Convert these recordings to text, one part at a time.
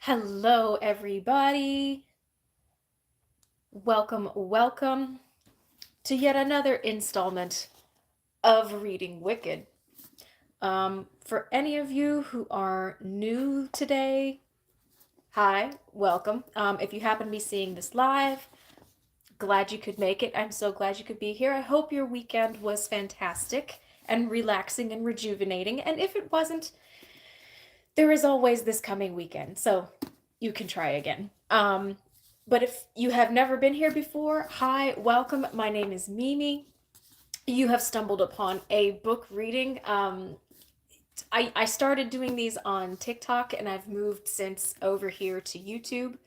Hello, everybody. Welcome to yet another installment of Reading Wicked. For any of you who are new today, hi, welcome. If you happen to be seeing this live, glad you could make it. I'm so glad you could be here. I hope your weekend was fantastic and relaxing and rejuvenating. And if it wasn't, there is always this coming weekend, so you can try again. But if you have never been here before, hi, welcome. My name is Mimi. You have stumbled upon a book reading. I started doing these on TikTok and I've moved since over here to YouTube.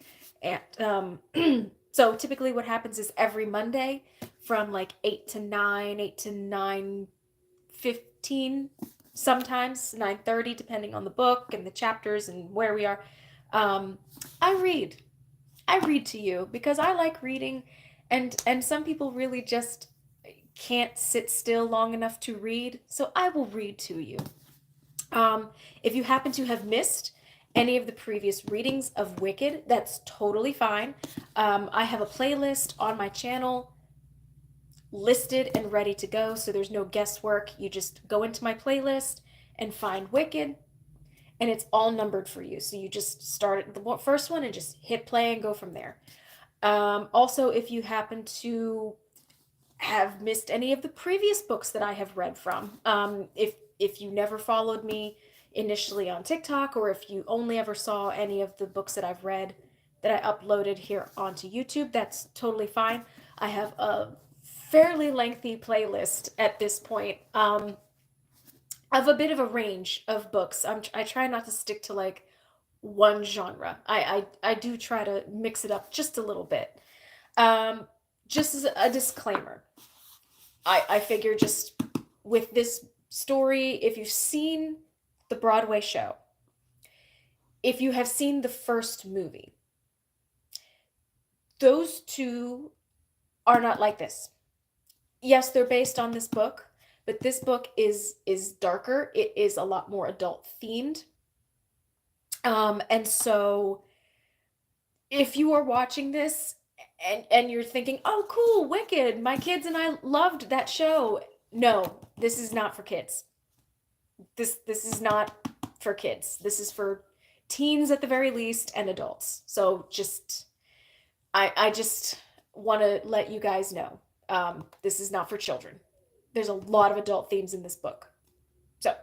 And so typically what happens is every Monday from like 8 to 9, 8 to 9:15, sometimes 9:30, depending on the book and the chapters and where we are. Um, I read. I read to you because I like reading, and some people really just can't sit still long enough to read, so I will read to you. If you happen to have missed any of the previous readings of Wicked, that's totally fine. I have a playlist on my channel listed and ready to go, so there's no guesswork. You just go into my playlist and find Wicked, and it's all numbered for you. So you just start at the first one and just hit play and go from there. Also, if you happen to have missed any of the previous books that I have read from, if you never followed me initially on TikTok, or if you only ever saw any of the books that I've read that I uploaded here onto YouTube, that's totally fine. I have a fairly lengthy playlist at this point, of a bit of a range of books. I try not to stick to like one genre. I do try to mix it up just a little bit. Um, just as a disclaimer, I figure just with this story, if you've seen the Broadway show, if you have seen the first movie, those two are not like this. Yes, they're based on this book, but this book is darker. It is a lot more adult themed. And so if you are watching this and you're thinking, "Oh, cool, Wicked. My kids and I loved that show." No, this is not for kids. This is not for kids. This is for teens at the very least and adults. So just I just want to let you guys know. This is not for children. There's a lot of adult themes in this book. So,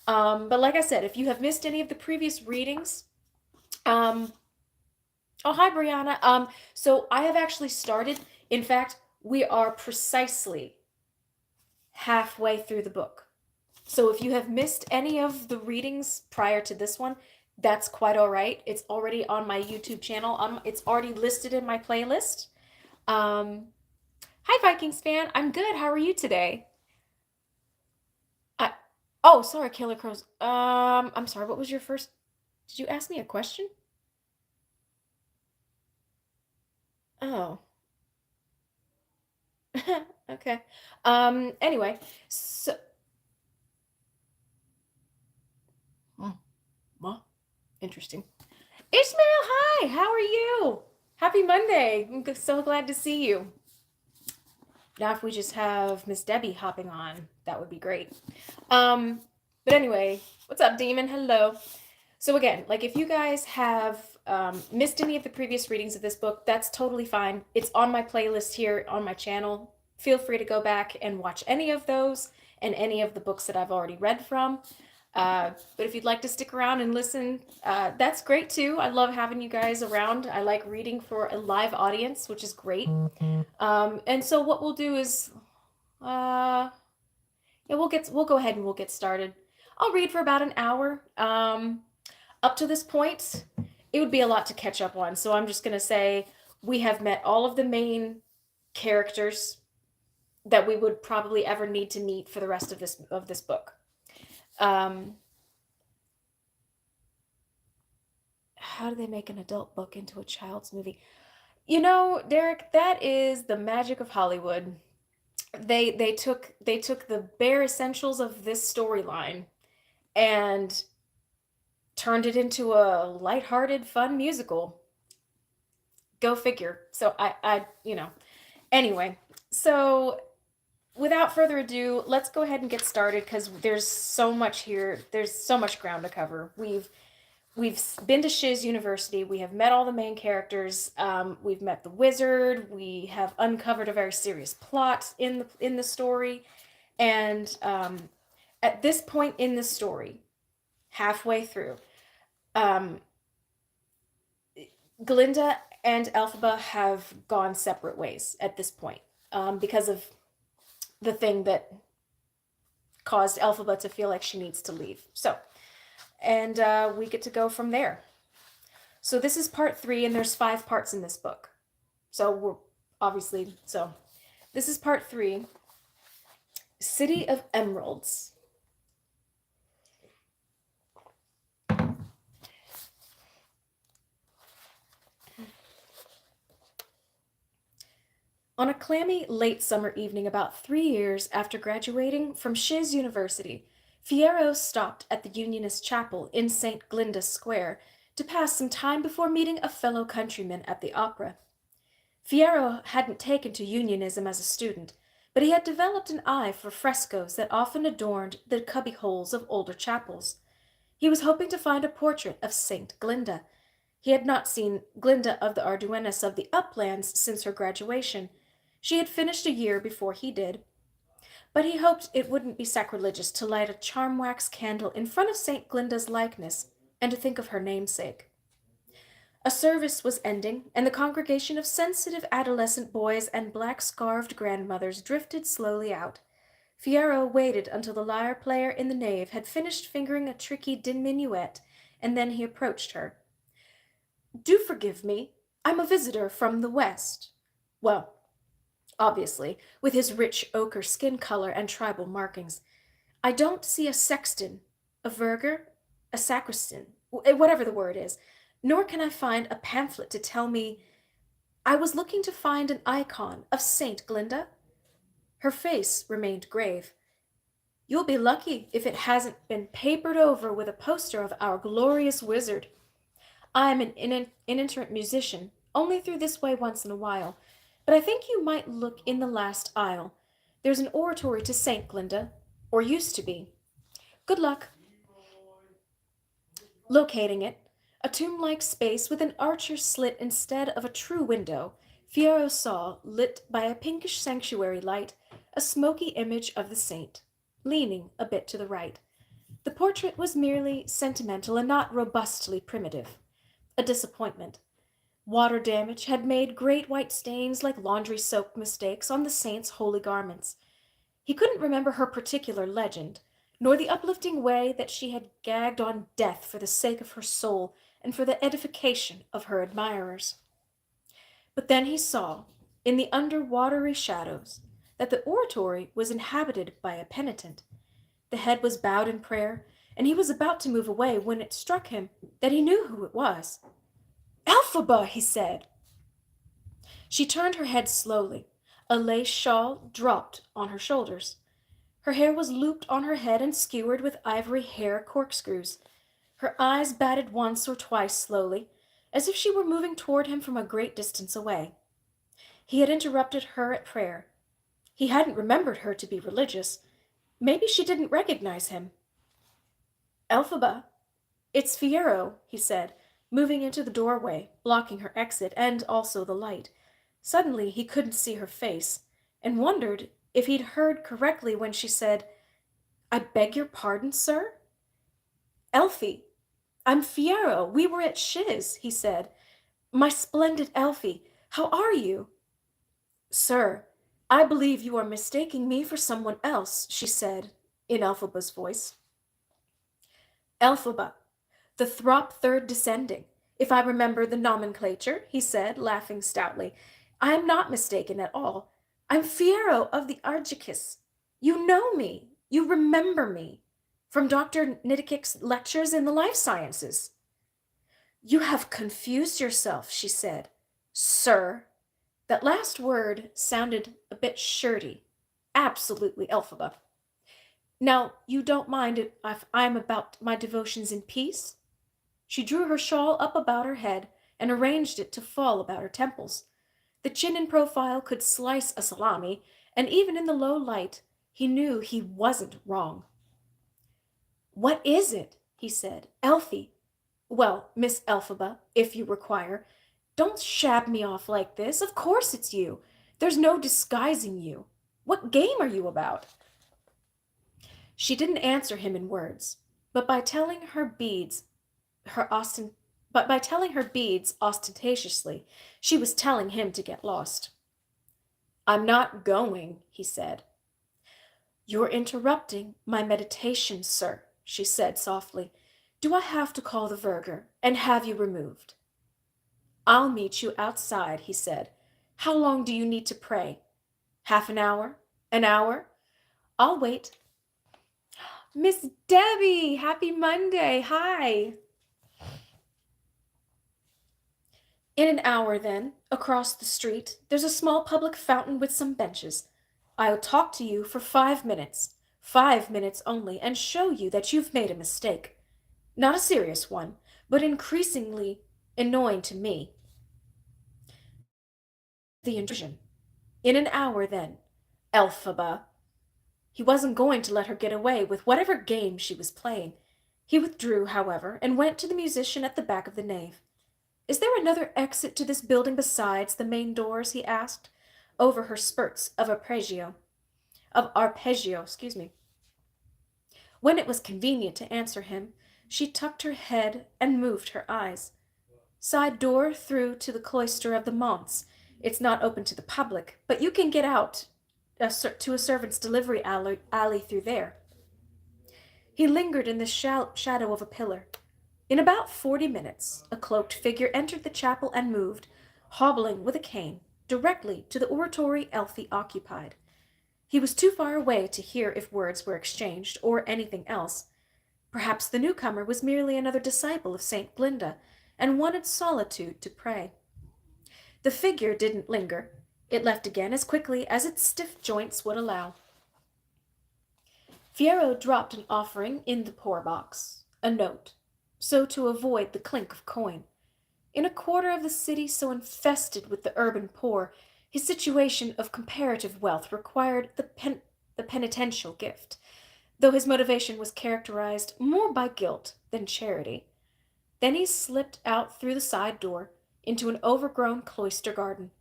but like I said, if you have missed any of the previous readings, um, oh, hi, Brianna. So I have actually started. In fact, we are precisely halfway through the book. So if you have missed any of the readings prior to this one, that's quite all right. It's already on my YouTube channel. It's already listed in my playlist. Um, Hi, Vikings fan. I'm good. How are you today? I, oh, sorry, Killer Crows. I'm sorry. What was your first? Did you ask me a question? Oh. Okay. Anyway, so hmm, well, interesting. Ishmael, hi. How are you? Happy Monday. So glad to see you. Now, if we just have Miss Debbie hopping on, that would be great. Um, but anyway, what's up, Demon? Hello. So again, like if you guys have missed any of the previous readings of this book, that's totally fine. It's on my playlist here on my channel. Feel free to go back and watch any of those and any of the books that I've already read from. But if you'd like to stick around and listen, that's great too. I love having you guys around. I like reading for a live audience, which is great. And so what we'll do is, uh, yeah, we'll go ahead and we'll get started. I'll read for about an hour. Up to this point, it would be a lot to catch up on. So I'm just gonna say we have met all of the main characters that we would probably ever need to meet for the rest of this book. Um, how do they make an adult book into a child's movie? You know, Derek, that is the magic of Hollywood. They took the bare essentials of this storyline and turned it into a lighthearted, fun musical. Go figure. So anyway, so without further ado, let's go ahead and get started because there's so much here. There's so much ground to cover. We've been to Shiz University. We have met all the main characters. We've met the wizard. We have uncovered a very serious plot in the story, and at this point in the story, halfway through, um, Glinda and Elphaba have gone separate ways at this point, because of the thing that caused Elphaba to feel like she needs to leave. So, and we get to go from there. So this is part 3, and there's 5 parts in this book. So we're obviously, so this is part 3, City of Emeralds. On a clammy late summer evening about 3 years after graduating from Shiz University, Fiyero stopped at the Unionist Chapel in St. Glinda's Square to pass some time before meeting a fellow countryman at the opera. Fiyero hadn't taken to Unionism as a student, but he had developed an eye for frescoes that often adorned the cubbyholes of older chapels. He was hoping to find a portrait of St. Glinda. He had not seen Glinda of the Arduennes of the Uplands since her graduation. She had finished a year before he did. But he hoped it wouldn't be sacrilegious to light a charm wax candle in front of St. Glinda's likeness and to think of her namesake. A service was ending, and the congregation of sensitive adolescent boys and black-scarved grandmothers drifted slowly out. Fiyero waited until the lyre player in the nave had finished fingering a tricky diminuet, and then he approached her. "Do forgive me. I'm a visitor from the West." Well, obviously, with his rich ochre skin color and tribal markings. "I don't see a sexton, a verger, a sacristan, whatever the word is, nor can I find a pamphlet to tell me. I was looking to find an icon of Saint Glinda." Her face remained grave. "You'll be lucky if it hasn't been papered over with a poster of our glorious wizard. I'm an itinerant musician, only through this way once in a while, but I think you might look in the last aisle. There's an oratory to St. Glinda, or used to be. Good luck." Locating it, a tomb-like space with an archer's slit instead of a true window, Fiyero saw, lit by a pinkish sanctuary light, a smoky image of the saint, leaning a bit to the right. The portrait was merely sentimental and not robustly primitive. A disappointment. Water damage had made great white stains like laundry-soaked mistakes on the saint's holy garments. He couldn't remember her particular legend, nor the uplifting way that she had gagged on death for the sake of her soul and for the edification of her admirers. But then he saw, in the underwatery shadows, that the oratory was inhabited by a penitent. The head was bowed in prayer, and he was about to move away when it struck him that he knew who it was. "Elphaba!" he said. She turned her head slowly. A lace shawl dropped on her shoulders. Her hair was looped on her head and skewered with ivory hair corkscrews. Her eyes batted once or twice slowly, as if she were moving toward him from a great distance away. He had interrupted her at prayer. He hadn't remembered her to be religious. Maybe she didn't recognize him. "Elphaba, it's Fiyero," he said, moving into the doorway, blocking her exit and also the light. Suddenly he couldn't see her face, and wondered if he'd heard correctly when she said, "I beg your pardon, sir?" "Elfie, I'm Fiyero. We were at Shiz," he said. "My splendid Elfie, how are you?" "Sir, I believe you are mistaking me for someone else," she said, in Elphaba's voice. "Elphaba, the Throp Third Descending, if I remember the nomenclature," he said, laughing stoutly. "I am not mistaken at all. I'm Fiyero of the Argicus. You know me. You remember me. From Dr. Nidikik's lectures in the life sciences." "You have confused yourself," she said. "Sir." That last word sounded a bit shirty. Absolutely Elphaba. "Now, you don't mind if I'm about my devotions in peace?" She drew her shawl up about her head and arranged it to fall about her temples. The chin in profile could slice a salami, and even in the low light, he knew he wasn't wrong. "What is it?" he said. "Elfie. Well, Miss Elphaba, if you require. Don't shab me off like this. Of course it's you. There's no disguising you. What game are you about?" She didn't answer him in words, but by telling her beads, her ostent but by telling her beads ostentatiously, she was telling him to get lost. "I'm not going," he said. "You're interrupting my meditation, sir," she said softly. "Do I have to call the verger and have you removed?" "I'll meet you outside," he said. "How long do you need to pray? Half an hour? An hour? I'll wait." Miss Debbie, happy Monday. Hi. In an hour, then, across the street, there's a small public fountain with some benches. I'll talk to you for 5 minutes, 5 minutes only, and show you that you've made a mistake. Not a serious one, but increasingly annoying to me. The intrusion. In an hour, then. Elphaba. He wasn't going to let her get away with whatever game she was playing. He withdrew, however, and went to the musician at the back of the nave. "Is there another exit to this building besides the main doors?" he asked, over her spurts of arpeggio, excuse me. When it was convenient to answer him, she tucked her head and moved her eyes. "Side door through to the cloister of the Monts. It's not open to the public, but you can get out to a servant's delivery alley through there." He lingered in the shadow of a pillar. In about 40 minutes, a cloaked figure entered the chapel and moved, hobbling with a cane, directly to the oratory Elfie occupied. He was too far away to hear if words were exchanged or anything else. Perhaps the newcomer was merely another disciple of St. Glinda and wanted solitude to pray. The figure didn't linger. It left again as quickly as its stiff joints would allow. Fiyero dropped an offering in the poor box, a note, so to avoid the clink of coin. In a quarter of the city so infested with the urban poor, his situation of comparative wealth required the penitential gift, though his motivation was characterized more by guilt than charity. Then he slipped out through the side door into an overgrown cloister garden.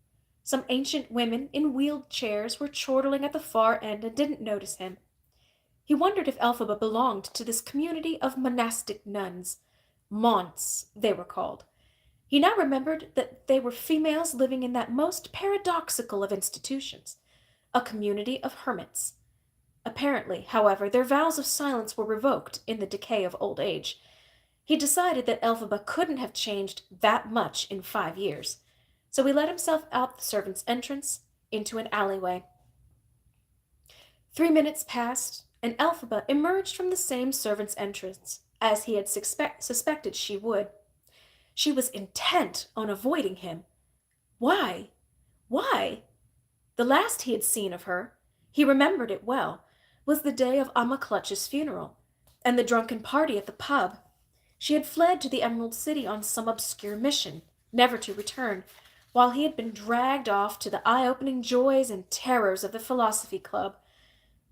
Some ancient women in wheeled chairs were chortling at the far end and didn't notice him. He wondered if Elphaba belonged to this community of monastic nuns. Monks, they were called. He now remembered that they were females living in that most paradoxical of institutions, a community of hermits. Apparently, however, their vows of silence were revoked in the decay of old age. He decided that Elphaba couldn't have changed that much in 5 years, so he let himself out the servants' entrance into an alleyway. 3 minutes passed, and Elphaba emerged from the same servants' entrance as he had suspected she would. She was intent on avoiding him. Why? Why? The last he had seen of her, he remembered it well, was the day of Amma Clutch's funeral, and the drunken party at the pub. She had fled to the Emerald City on some obscure mission, never to return, while he had been dragged off to the eye-opening joys and terrors of the Philosophy Club.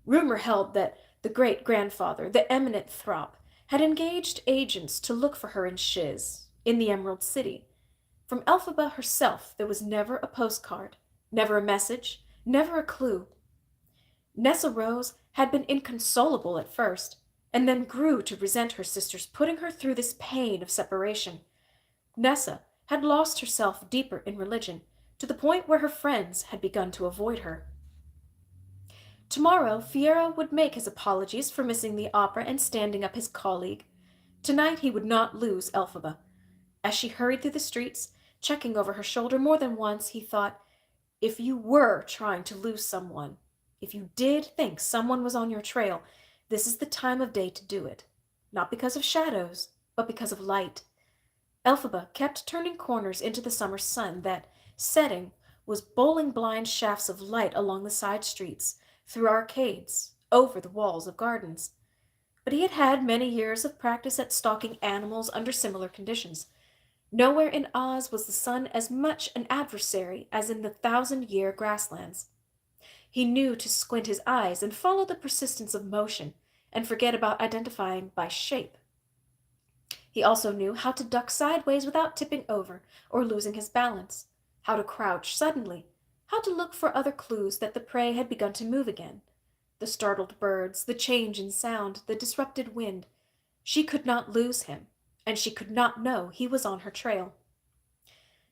Rumor held that the great-grandfather, the eminent Throp, had engaged agents to look for her in Shiz, in the Emerald City. From Elphaba herself there was never a postcard, never a message, never a clue. Nessa Rose had been inconsolable at first, and then grew to resent her sister's putting her through this pain of separation. Nessa had lost herself deeper in religion, to the point where her friends had begun to avoid her. Tomorrow Fiyero would make his apologies for missing the opera and standing up his colleague. Tonight he would not lose Elphaba. As she hurried through the streets, checking over her shoulder more than once, he thought, if you were trying to lose someone, if you did think someone was on your trail, this is the time of day to do it. Not because of shadows, but because of light. Elphaba kept turning corners into the summer sun that, setting, was bowling blind shafts of light along the side streets, through arcades, over the walls of gardens. but he had had many years of practice at stalking animals under similar conditions. Nowhere in Oz was the sun as much an adversary as in the thousand-year grasslands. He knew to squint his eyes and follow the persistence of motion, and forget about identifying by shape. He also knew how to duck sideways without tipping over or losing his balance, how to crouch suddenly, how to look for other clues that the prey had begun to move again. The startled birds, the change in sound, the disrupted wind. She could not lose him, and she could not know he was on her trail.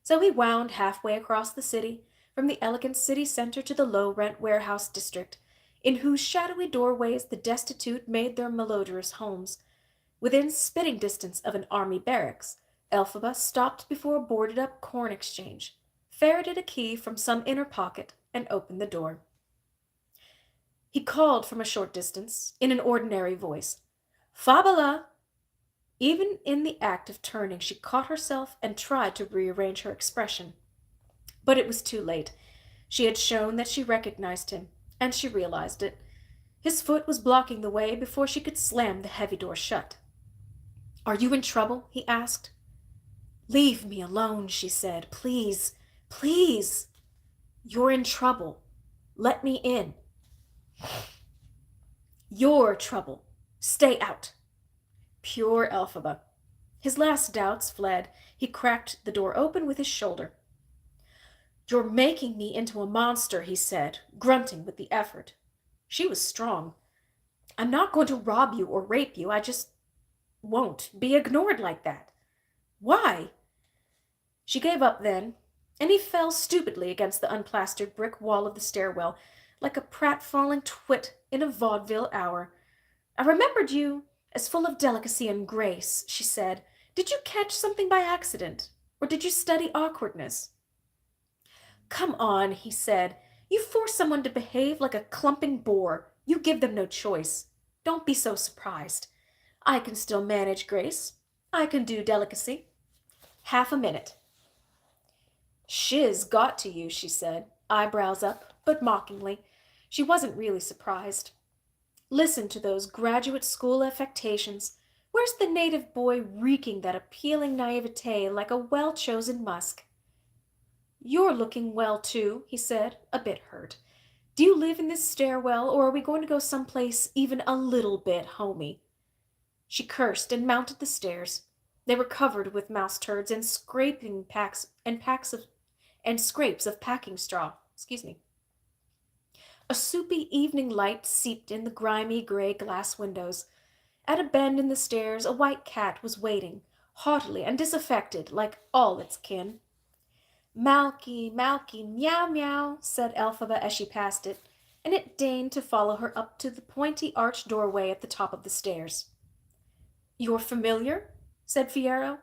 So he wound halfway across the city, from the elegant city center to the low-rent warehouse district, in whose shadowy doorways the destitute made their malodorous homes. Within spitting distance of an army barracks, Elphaba stopped before a boarded-up corn exchange, ferreted a key from some inner pocket, and opened the door. He called from a short distance, in an ordinary voice, "Fabula!" Even in the act of turning, she caught herself and tried to rearrange her expression. But it was too late. She had shown that she recognized him, and she realized it. His foot was blocking the way before she could slam the heavy door shut. "Are you in trouble?" he asked. "Leave me alone," she said. "Please, please." "You're in trouble. Let me in." "Your trouble. Stay out." Pure Elphaba. His last doubts fled. He cracked the door open with his shoulder. "You're making me into a monster," he said, grunting with the effort. She was strong. "I'm not going to rob you or rape you. I just won't be ignored like that." "Why?" She gave up then, and he fell stupidly against the unplastered brick wall of the stairwell, like a pratfalling twit in a vaudeville hour. "I remembered you as full of delicacy and grace," she said. "Did you catch something by accident, or did you study awkwardness?" "Come on," he said. "You force someone to behave like a clumping boor. You give them no choice. Don't be so surprised. I can still manage grace. I can do delicacy. Half a minute." "Shiz got to you," she said, eyebrows up, but mockingly. She wasn't really surprised. "Listen to those graduate school affectations. Where's the native boy wreaking that appealing naivete like a well-chosen musk?" "You're looking well, too," he said, a bit hurt. "Do you live in this stairwell, or are we going to go someplace even a little bit homey?" She cursed and mounted the stairs. They were covered with mouse turds and scraping packs and packs of and scrapes of packing straw. Excuse me. A soupy evening light seeped in the grimy gray glass windows. At a bend in the stairs a white cat was waiting, haughtily and disaffected, like all its kin. "Malky, Malky, meow, meow," said Elphaba as she passed it, and it deigned to follow her up to the pointy arched doorway at the top of the stairs. "You're familiar?" said Fiyero.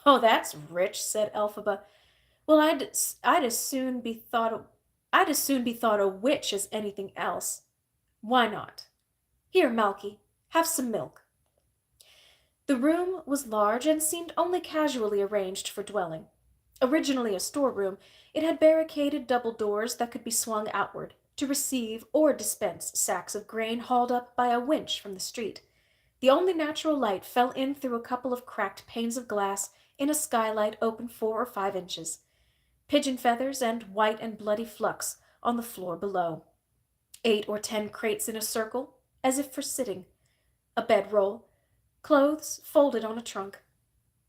"Oh, that's rich," said Elphaba. "Well, I'd as soon be thought a witch as anything else. Why not? Here, Malky, have some milk." The room was large and seemed only casually arranged for dwelling. Originally a storeroom, it had barricaded double doors that could be swung outward, to receive or dispense sacks of grain hauled up by a winch from the street. The only natural light fell in through a couple of cracked panes of glass in a skylight open 4 or 5 inches. Pigeon feathers and white and bloody flux on the floor below. 8 or 10 crates in a circle, as if for sitting. A bedroll. Clothes folded on a trunk.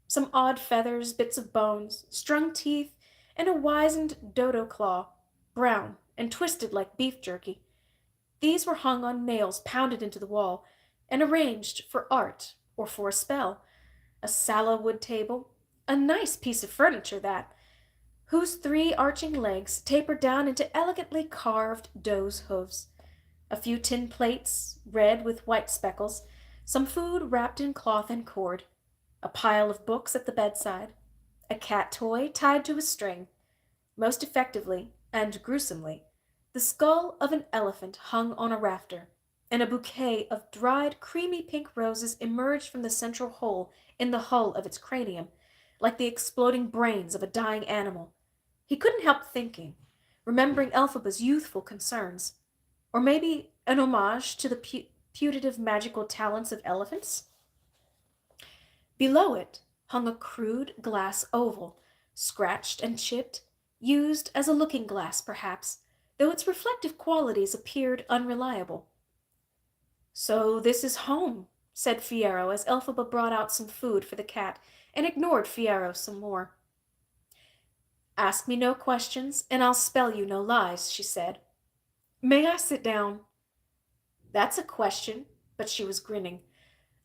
Some odd feathers, bits of bones, strung teeth, and a wizened dodo claw, brown and twisted like beef jerky. These were hung on nails pounded into the wall, and arranged for art or for a spell. A sallow wood table, a nice piece of furniture that, whose 3 arching legs tapered down into elegantly carved doe's hoofs. A few tin plates, red with white speckles, some food wrapped in cloth and cord, a pile of books at the bedside, a cat toy tied to a string. Most effectively, and gruesomely, the skull of an elephant hung on a rafter, and a bouquet of dried creamy pink roses emerged from the central hole in the hull of its cranium, like the exploding brains of a dying animal. He couldn't help thinking, remembering Elphaba's youthful concerns, or maybe an homage to the putative magical talents of elephants. Below it hung a crude glass oval, scratched and chipped, used as a looking glass perhaps, though its reflective qualities appeared unreliable. So this is home, said Fiyero as Elphaba brought out some food for the cat and ignored Fiyero some more. Ask me no questions, and I'll spell you no lies, she said. May I sit down? That's a question, but she was grinning.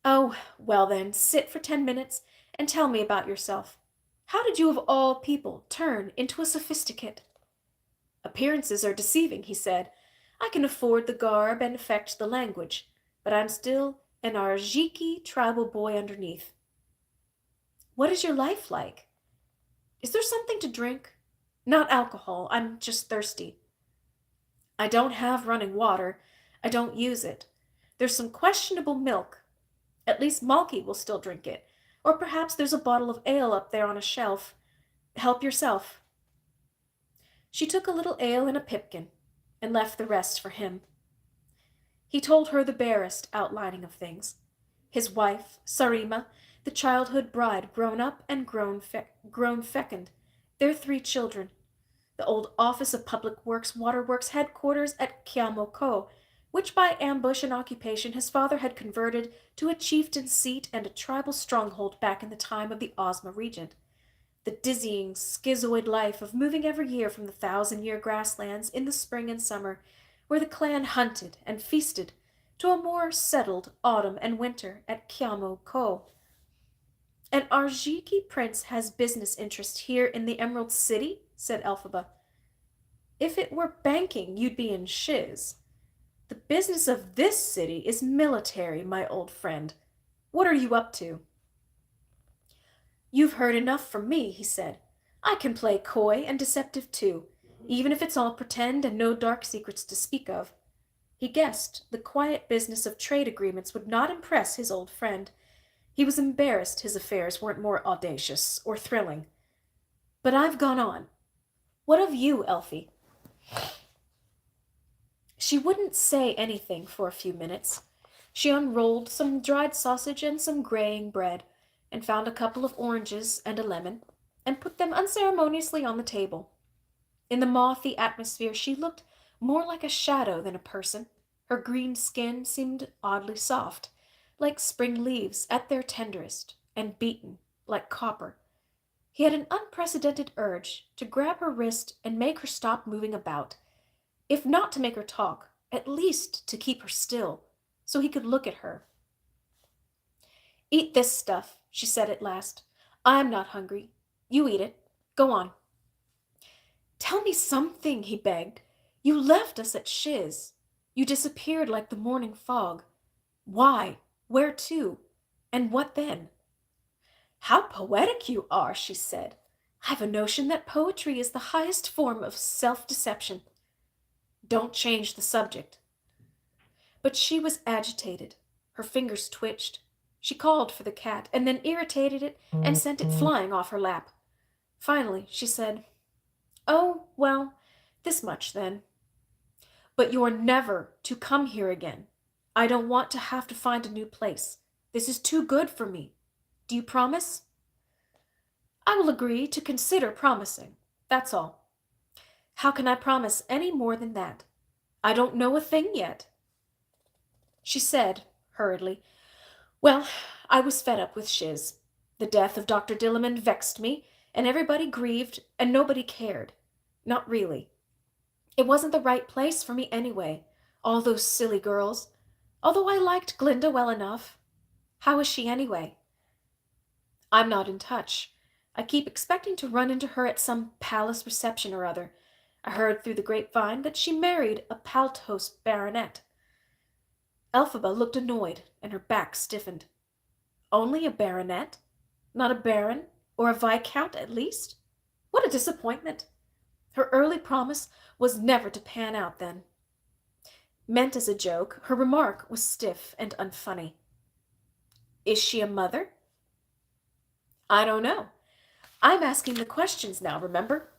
Oh, well then, sit for 10 minutes and tell me about yourself. How did you of all people turn into a sophisticate? Appearances are deceiving, he said. I can afford the garb and affect the language, but I'm still an Arjiki tribal boy underneath. What is your life like? Is there something to drink? Not alcohol, I'm just thirsty. I don't have running water. I don't use it. There's some questionable milk. At least Malky will still drink it. Or perhaps there's a bottle of ale up there on a shelf. Help yourself. She took a little ale and a pipkin, and left the rest for him. He told her the barest outlining of things. His wife, Sarima, the childhood bride grown up and grown fecund, their 3 children, the old Office of Public Works Waterworks headquarters at Kiamoko, which by ambush and occupation his father had converted to a chieftain's seat and a tribal stronghold back in the time of the Ozma regent. The dizzying, schizoid life of moving every year from the 1,000-year grasslands in the spring and summer, where the clan hunted and feasted, to a more settled autumn and winter at Kiamoko. An Arjiki prince has business interest here in the Emerald City, said Elphaba. If it were banking, you'd be in shiz. The business of this city is military, my old friend. What are you up to? You've heard enough from me, he said. I can play coy and deceptive too, even if it's all pretend and no dark secrets to speak of. He guessed the quiet business of trade agreements would not impress his old friend. He was embarrassed his affairs weren't more audacious or thrilling. But I've gone on. What of you, Elfie? She wouldn't say anything for a few minutes. She unrolled some dried sausage and some graying bread, and found a couple of oranges and a lemon, and put them unceremoniously on the table. In the mothy atmosphere she looked more like a shadow than a person. Her green skin seemed oddly soft, like spring leaves at their tenderest, and beaten like copper. He had an unprecedented urge to grab her wrist and make her stop moving about, if not to make her talk, at least to keep her still, so he could look at her. Eat this stuff, she said at last. I'm not hungry. You eat it. Go on. Tell me something, he begged. You left us at Shiz. You disappeared like the morning fog. Why? Where to? And what then? How poetic you are, she said. I've a notion that poetry is the highest form of self-deception. Don't change the subject. But she was agitated. Her fingers twitched. She called for the cat, and then irritated it and sent it flying off her lap. Finally, she said, Oh, well, this much then. But you're never to come here again. I don't want to have to find a new place. This is too good for me. Do you promise? I will agree to consider promising. That's all. How can I promise any more than that? I don't know a thing yet. She said, hurriedly, Well, I was fed up with Shiz. The death of Dr. Dillamond vexed me, and everybody grieved, and nobody cared. Not really. It wasn't the right place for me anyway. All those silly girls. Although I liked Glinda well enough. How is she anyway? I'm not in touch. I keep expecting to run into her at some palace reception or other. I heard through the grapevine that she married a Paltos baronet. Elphaba looked annoyed, and her back stiffened. Only a baronet? Not a baron, or a viscount at least? What a disappointment! Her early promise was never to pan out then. Meant as a joke, her remark was stiff and unfunny. Is she a mother? I don't know. I'm asking the questions now, remember?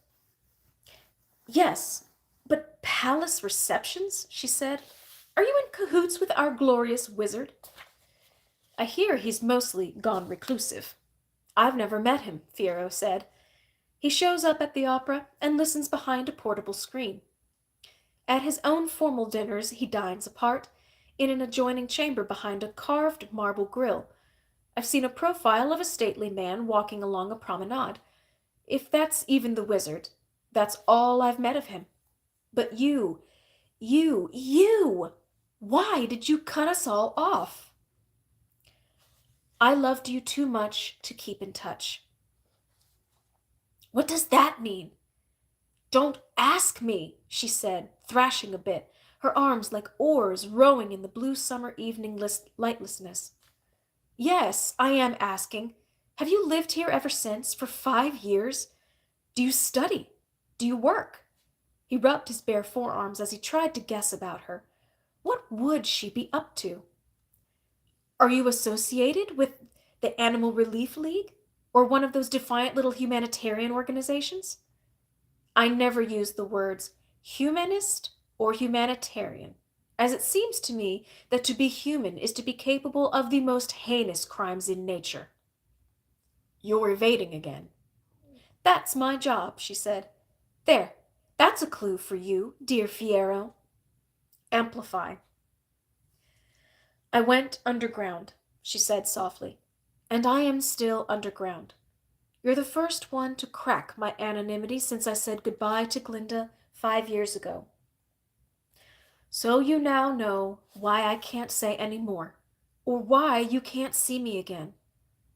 Yes, but palace receptions, she said. Are you in cahoots with our glorious wizard? I hear he's mostly gone reclusive. I've never met him, Fiyero said. He shows up at the opera and listens behind a portable screen. At his own formal dinners, he dines apart, in an adjoining chamber behind a carved marble grille. I've seen a profile of a stately man walking along a promenade. If that's even the wizard, that's all I've met of him. But you, why did you cut us all off? I loved you too much to keep in touch. What does that mean? Don't ask me, she said, thrashing a bit, her arms like oars rowing in the blue summer evening lightlessness. Yes, I am asking. Have you lived here ever since, for 5 years? Do you study? Do you work? He rubbed his bare forearms as he tried to guess about her. What would she be up to? Are you associated with the Animal Relief League? Or one of those defiant little humanitarian organizations? I never use the words humanist or humanitarian, as it seems to me that to be human is to be capable of the most heinous crimes in nature. You're evading again. That's my job, she said. There, that's a clue for you, dear Fiyero. Amplify. I went underground, she said softly, and I am still underground. You're the first one to crack my anonymity since I said goodbye to Glinda 5 years ago. So you now know why I can't say any more, or why you can't see me again.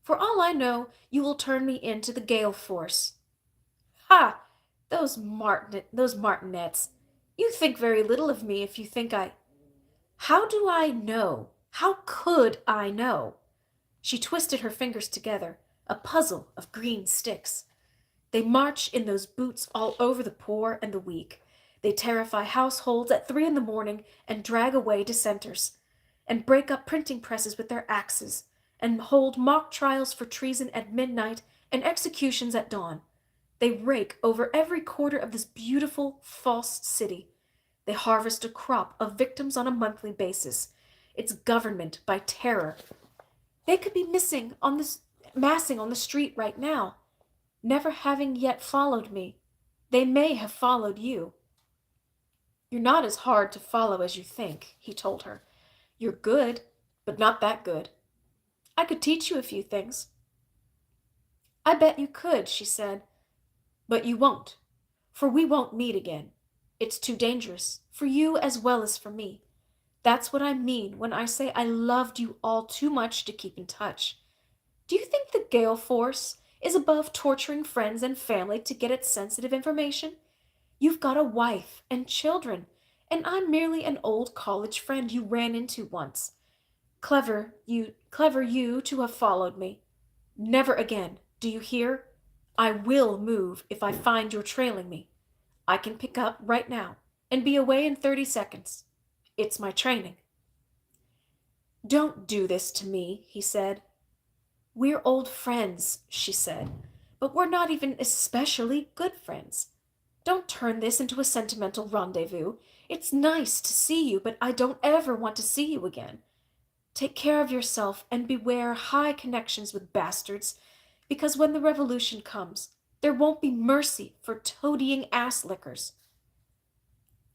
For all I know, you will turn me into the Gale Force. Ha! Those martinets. You think very little of me if you think I... How do I know? How could I know? She twisted her fingers together, a puzzle of green sticks. They march in those boots all over the poor and the weak. They terrify households at 3 in the morning and drag away dissenters, and break up printing presses with their axes, and hold mock trials for treason at midnight and executions at dawn. They rake over every quarter of this beautiful, false city. They harvest a crop of victims on a monthly basis. It's government by terror. They could be massing on the street right now, never having yet followed me. They may have followed you. You're not as hard to follow as you think, he told her. You're good, but not that good. I could teach you a few things. I bet you could, she said. But you won't, for we won't meet again. It's too dangerous, for you as well as for me. That's what I mean when I say I loved you all too much to keep in touch. Do you think the Gale Force is above torturing friends and family to get its sensitive information? You've got a wife and children, and I'm merely an old college friend you ran into once. Clever you to have followed me. Never again, do you hear? I will move if I find you're trailing me. I can pick up right now and be away in 30 seconds. It's my training. Don't do this to me, he said. We're old friends, she said, but we're not even especially good friends. Don't turn this into a sentimental rendezvous. It's nice to see you, but I don't ever want to see you again. Take care of yourself and beware high connections with bastards, because when the revolution comes, there won't be mercy for toadying ass-lickers.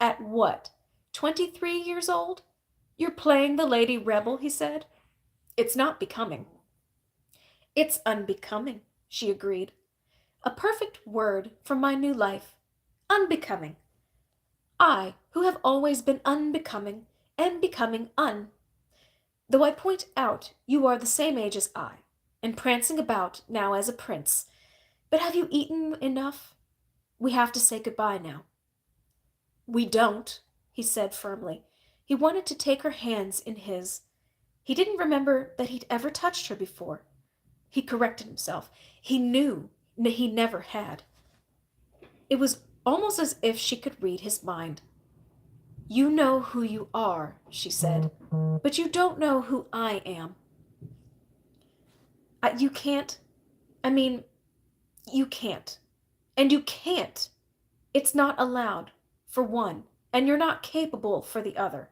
At what, 23 years old? You're playing the lady rebel, he said. It's not becoming. It's unbecoming, she agreed. A perfect word for my new life. Unbecoming. I, who have always been unbecoming, am becoming Though I point out you are the same age as I, and prancing about now as a prince. But have you eaten enough? We have to say goodbye now. We don't, he said firmly. He wanted to take her hands in his. He didn't remember that he'd ever touched her before. He corrected himself. He knew he never had. It was almost as if she could read his mind. You know who you are, she said, but you don't know who I am. You can't. I mean, you can't. And you can't. It's not allowed, for one, and you're not capable for the other.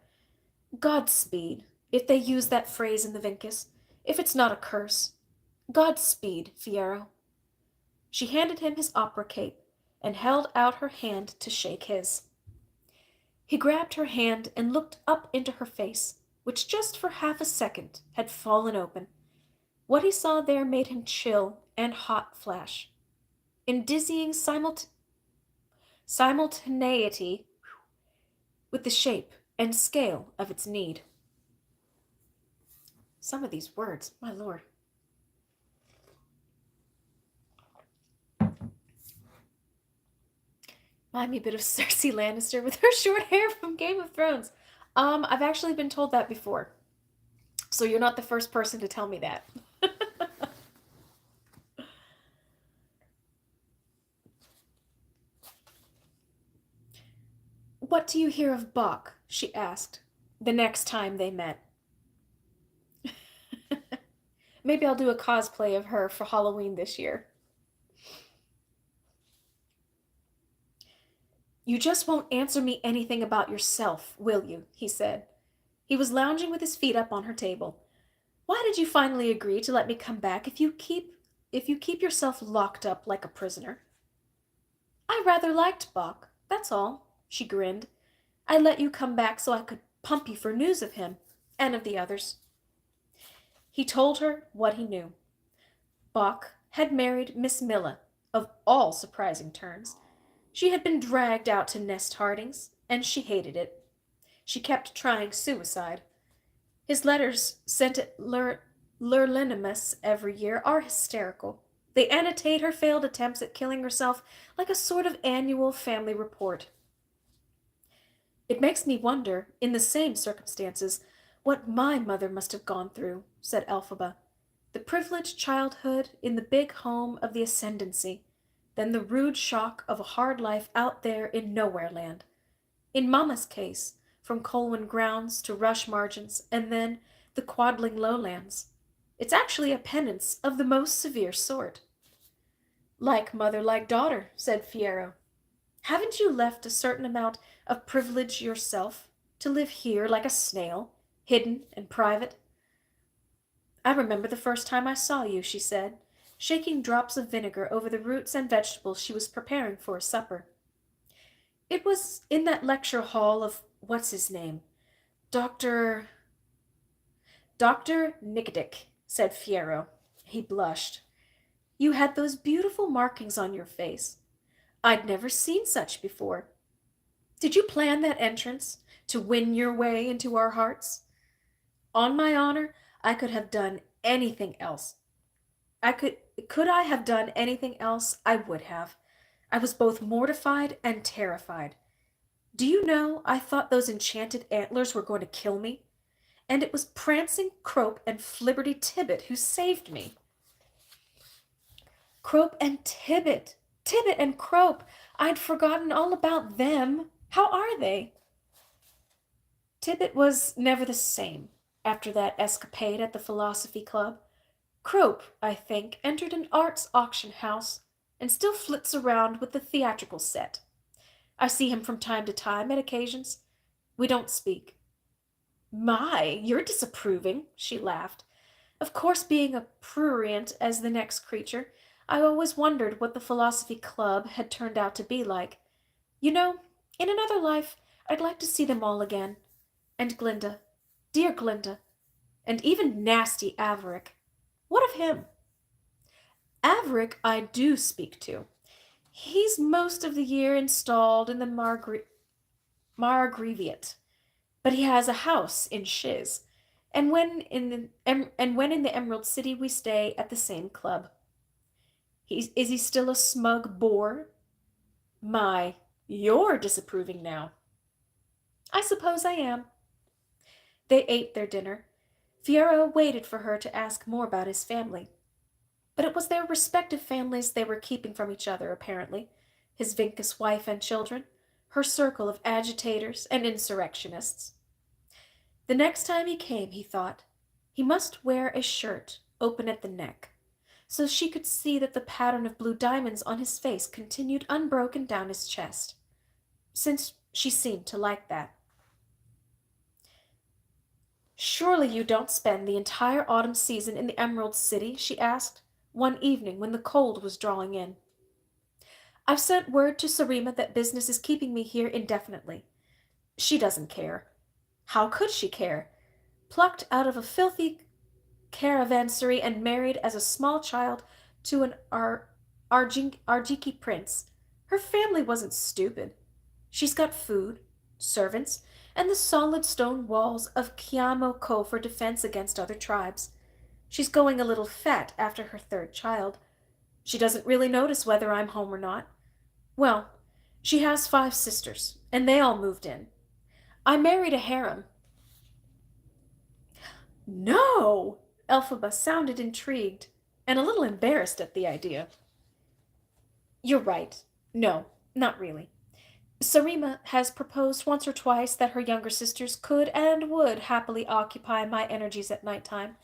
Godspeed, if they use that phrase in the Vincas, if it's not a curse. Godspeed, Fiero. She handed him his opera cape and held out her hand to shake his. He grabbed her hand and looked up into her face, which just for half a second had fallen open. What he saw there made him chill and hot flash. In dizzying simultaneity with the shape and scale of its need. Some of these words, my lord. Remind me a bit of Cersei Lannister with her short hair from Game of Thrones. I've actually been told that before. So you're not the first person to tell me that. What do you hear of Bach? She asked, the next time they met. Maybe I'll do a cosplay of her for Halloween this year. You just won't answer me anything about yourself, will you? He said. He was lounging with his feet up on her table. Why did you finally agree to let me come back if you keep yourself locked up like a prisoner? I rather liked Bach, that's all, she grinned. I let you come back so I could pump you for news of him and of the others. He told her what he knew. Bach had married Miss Milla, of all surprising turns. She had been dragged out to Nest Hardings, and she hated it. She kept trying suicide. His letters sent at Lurlinimus every year are hysterical. They annotate her failed attempts at killing herself like a sort of annual family report. It makes me wonder, in the same circumstances, what my mother must have gone through, said Elphaba. The privileged childhood in the big home of the ascendancy, then the rude shock of a hard life out there in nowhere land. In Mamma's case, from Colwyn grounds to rush margins, and then the Quadling lowlands. It's actually a penance of the most severe sort. Like mother, like daughter, said Fiero. Haven't you left a certain amount of privilege yourself to live here like a snail, hidden and private? I remember the first time I saw you, she said, shaking drops of vinegar over the roots and vegetables she was preparing for a supper. It was in that lecture hall of what's his name? Dr. Dr. Nicodic, said Fiero. He blushed. You had those beautiful markings on your face. I'd never seen such before. Did you plan that entrance to win your way into our hearts? On my honor, I could have done anything else. I could I have done anything else, I would have. I was both mortified and terrified. Do you know, I thought those enchanted antlers were going to kill me? And it was prancing Crope and Flibberty Tibbet who saved me. Crope and Tibbet! Tibbet and Crope! I'd forgotten all about them. How are they? Tibbet was never the same after that escapade at the Philosophy Club. Crope, I think, entered an arts auction house and still flits around with the theatrical set. I see him from time to time at occasions. We don't speak. My, you're disapproving, she laughed. Of course, being a prurient as the next creature, I always wondered what the Philosophy Club had turned out to be like. You know, in another life, I'd like to see them all again. And Glinda, dear Glinda, and even nasty Averick. What of him? Averick I do speak to. He's most of the year installed in the Margreviate, but he has a house in Shiz, and when in the Emerald City we stay at the same club. Is he still a smug bore? My, you're disapproving now. I suppose I am. They ate their dinner. Fiero waited for her to ask more about his family. But it was their respective families they were keeping from each other, apparently. His Vincas wife and children, her circle of agitators and insurrectionists. The next time he came, he thought, he must wear a shirt open at the neck, so she could see that the pattern of blue diamonds on his face continued unbroken down his chest, since she seemed to like that. Surely you don't spend the entire autumn season in the Emerald City? She asked, one evening when the cold was drawing in. I've sent word to Sarima that business is keeping me here indefinitely. She doesn't care. How could she care? Plucked out of a filthy caravansary and married as a small child to an Arjiki prince. Her family wasn't stupid. She's got food, servants, and the solid stone walls of Kiamo Ko for defense against other tribes. She's going a little fat after her third child. She doesn't really notice whether I'm home or not. Well, she has 5 sisters, and they all moved in. I married a harem. No! Elphaba sounded intrigued and a little embarrassed at the idea. You're right. No, not really. Sarima has proposed once or twice that her younger sisters could and would happily occupy my energies at night time.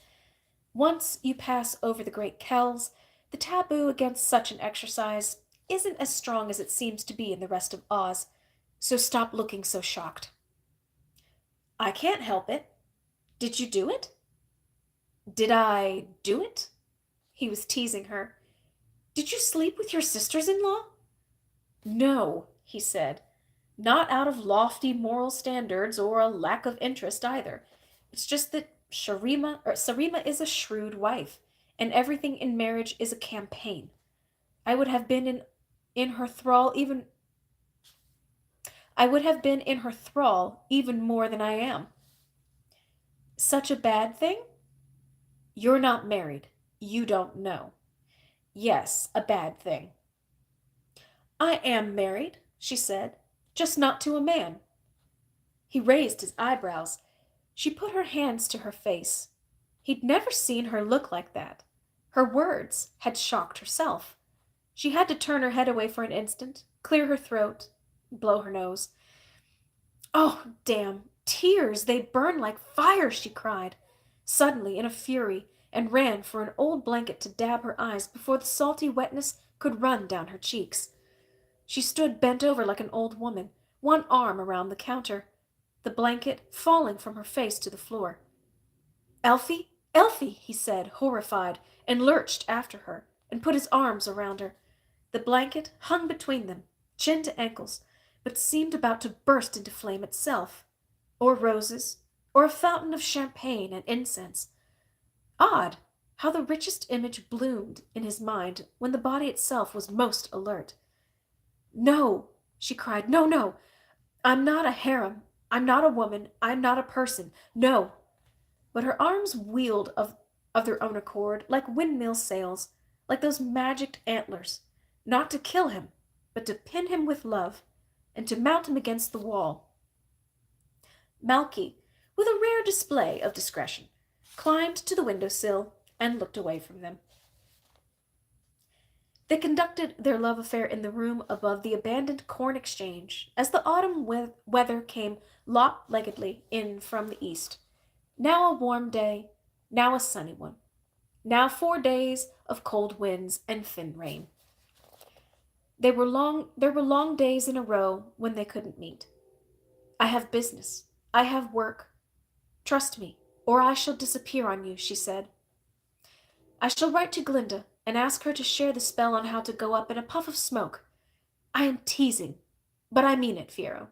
Once you pass over the great Kells, the taboo against such an exercise isn't as strong as it seems to be in the rest of Oz, so stop looking so shocked. I can't help it. Did you do it? Did I do it? He was teasing her. Did you sleep with your sisters in law? No, he said. Not out of lofty moral standards or a lack of interest either. It's just that Sarima is a shrewd wife, and everything in marriage is a campaign. I would have been in her thrall even I would have been in her thrall even more than I am. Such a bad thing? You're not married. You don't know. Yes, a bad thing. I am married, she said, just not to a man. He raised his eyebrows. She put her hands to her face. He'd never seen her look like that. Her words had shocked herself. She had to turn her head away for an instant, clear her throat, blow her nose. Oh, damn! Tears! They burn like fire! She cried, suddenly in a fury, and ran for an old blanket to dab her eyes before the salty wetness could run down her cheeks. She stood bent over like an old woman, one arm around the counter, the blanket falling from her face to the floor. Elfie, Elfie, he said, horrified, and lurched after her, and put his arms around her. The blanket hung between them, chin to ankles, but seemed about to burst into flame itself, or roses, or a fountain of champagne and incense. Odd how the richest image bloomed in his mind when the body itself was most alert. No, she cried, no, no, I'm not a harem. I'm not a woman. I'm not a person. No. But her arms wheeled of their own accord, like windmill sails, like those magic antlers, not to kill him, but to pin him with love, and to mount him against the wall. Malky, with a rare display of discretion, climbed to the window sill and looked away from them. They conducted their love affair in the room above the abandoned corn exchange as the autumn weather came lop-leggedly in from the east. Now a warm day, now a sunny one, now 4 days of cold winds and thin rain. There were long days in a row when they couldn't meet. I have business. I have work. Trust me, or I shall disappear on you, she said. I shall write to Glinda and ask her to share the spell on how to go up in a puff of smoke. I am teasing, but I mean it, Fiero.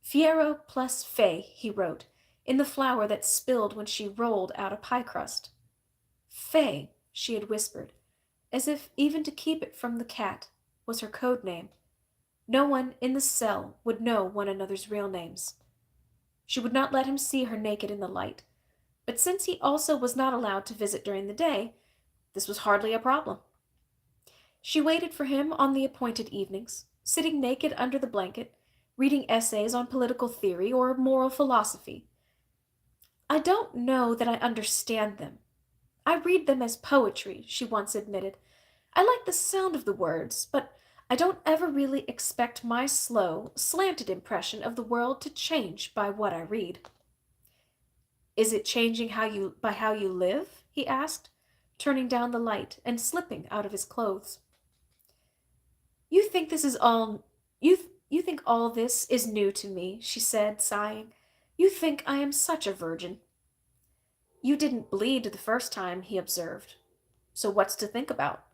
Fiero plus Fay, he wrote, in the flour that spilled when she rolled out a pie crust. Fay, she had whispered, as if even to keep it from the cat was her code name. No one in the cell would know one another's real names. She would not let him see her naked in the light, but since he also was not allowed to visit during the day, this was hardly a problem. She waited for him on the appointed evenings, sitting naked under the blanket, reading essays on political theory or moral philosophy. I don't know that I understand them. I read them as poetry, she once admitted. I like the sound of the words, but I don't ever really expect my slow, slanted impression of the world to change by what I read. Is it changing by how you live? He asked, turning down the light and slipping out of his clothes. You think this is all you think all this is new to me, she said, sighing. You think I am such a virgin. You didn't bleed the first time, he observed. So what's to think about?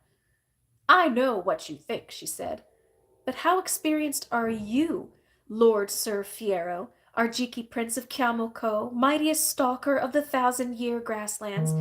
I know what you think, she said. But how experienced are you, Lord Sir Fiero, Arjiki Prince of Kyamoko, mightiest stalker of the 1,000-year grasslands,